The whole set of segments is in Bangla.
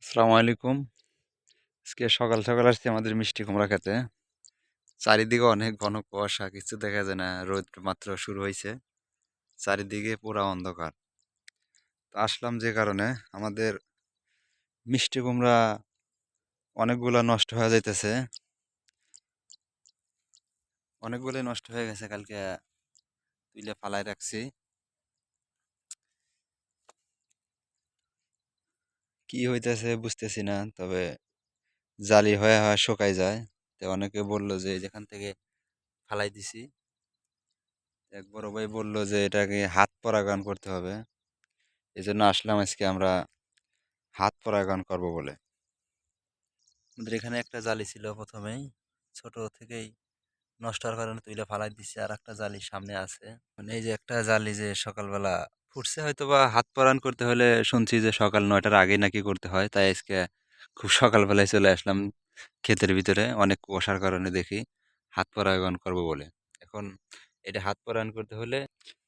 আসসালামু আলাইকুম। আজকে সকাল সকাল আসছি আমাদের মিষ্টি কুমড়া খেতে। চারিদিকে অনেক ঘন কুয়াশা, কিছু দেখা যায় না। রোদ মাত্র শুরু হয়েছে, চারিদিকে পুরা অন্ধকার। তো আসলাম যে কারণে আমাদের মিষ্টি কুমড়া অনেকগুলা নষ্ট হয়ে যাইতেছে। অনেকগুলোই নষ্ট হয়ে গেছে, কালকে তুইলে ফালাই রাখছি। কি হইতেছে বুঝতেছি না, তবে জালি হয়ে হয়ে শুকাই যায়। তো অনেকে বললো যে যেখান থেকে ফালাই দিছি, এক বড় ভাই বললো যে এটাকে হাত পরাগান করতে হবে। এই জন্য আসলাম আজকে আমরা হাত পরাগায়ন করব বলে। আমাদের এখানে একটা জালি ছিল প্রথমেই, ছোট থেকেই নষ্ট হওয়ার কারণে তুইলে ফালাই দিচ্ছে। আর একটা জালি সামনে আছে, মানে এই যে একটা জালি যে সকালবেলা ফুটছে, হয়তো বা হাত পরাগায়ন করতে হলে শুনছি যে সকাল 9টার আগে নাকি করতে হয়। তাই আজকে খুব সকালবেলায় চলে আসলাম ক্ষেতের ভিতরে, অনেক কুয়াশার কারণে দেখি হাত পরাগায়ন করব বলে। এখন এটা হাত পরাগায়ন করতে হলে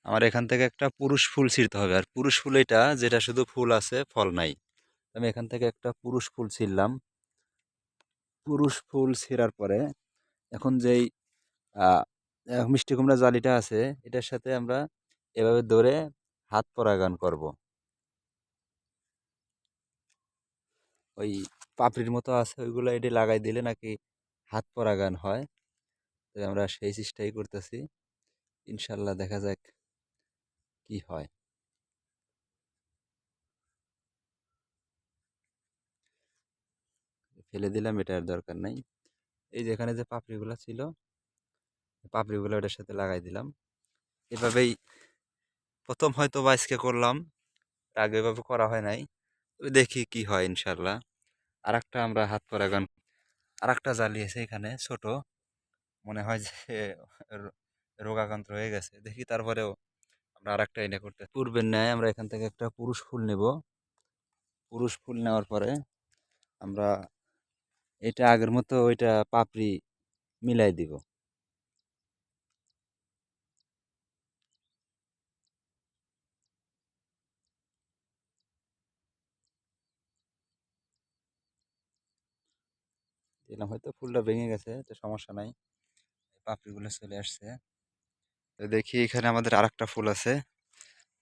আমার এখান থেকে একটা পুরুষ ফুল ছিঁড়তে হবে। আর পুরুষ ফুল এটা, যেটা শুধু ফুল আছে ফল নাই। আমি এখান থেকে একটা পুরুষ ফুল ছিঁড়লাম। পুরুষ ফুল ছেঁড়ার পরে এখন যেই আহ, মিষ্টি কুমড়া জালিটা আছে, এটার সাথে আমরা এভাবে ধরে হাত পরাগায়ন করব। ওই পাপড়ির মতো আছে, ওইগুলো এটি লাগাই দিলে নাকি হাত পরাগায়ন হয়। তো আমরা সেই চেষ্টাই করতেছি, ইনশাল্লাহ দেখা যাক কি হয়। ফেলে দিলাম, এটা আর দরকার নাই। এই যেখানে যে পাপড়িগুলো ছিল, পাপড়িগুলো ওটার সাথে লাগাই দিলাম। এভাবেই প্রথম হয়তো বা আজকে করলাম, আগে এভাবে করা হয় নাই। তো দেখি কি হয় ইনশাল্লাহ। আর একটা আমরা হাত পরাগান, আর একটা জ্বালিয়েছে এখানে ছোট, মনে হয় যে র- রোগাক্রান্ত হয়ে গেছে দেখি। তারপরেও আমরা আর একটা এনে করতে পূর্বের ন্যায় আমরা এখান থেকে একটা পুরুষ ফুল নেব। পুরুষ ফুল নেওয়ার পরে আমরা এটা আগের মতো ওইটা পাপড়ি মিলাই দিব। দিলাম, হয়তো ফুলটা ভেঙে গেছে, তো সমস্যা নাই, পাপড়িগুলো চলে আসছে। তো দেখি এখানে আমাদের আর একটা ফুল আছে,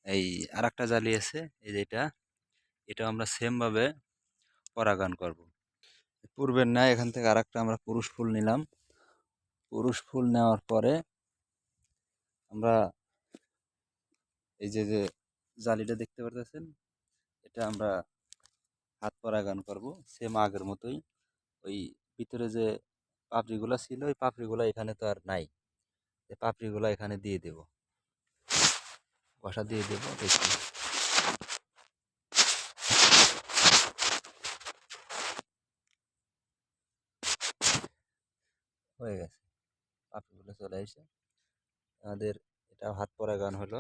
এই আর একটা জালি আছে, এই যে এটা আমরা সেম ভাবে পরাগায়ন করব। পূর্বের ন্যায় এখান থেকে আরেকটা আমরা পুরুষ ফুল নিলাম। পুরুষ ফুল নেওয়ার পরে আমরা এই যে যে জালিটা দেখতে পারতেছেন, এটা আমরা হাত পরাগায়ন করব সেম আগের মতোই। ওই ভিতরে যে পাপড়িগুলা ছিল, ওই পাপড়িগুলা এখানে তো আর নাই, এই পাপড়িগুলা এখানে দিয়ে দেব, বসা দিয়ে দেব। দেখি হয়ে গেছে, পাপড়িগুলো চলে এসে আমাদের এটা হাত পরাগায়ন হলো।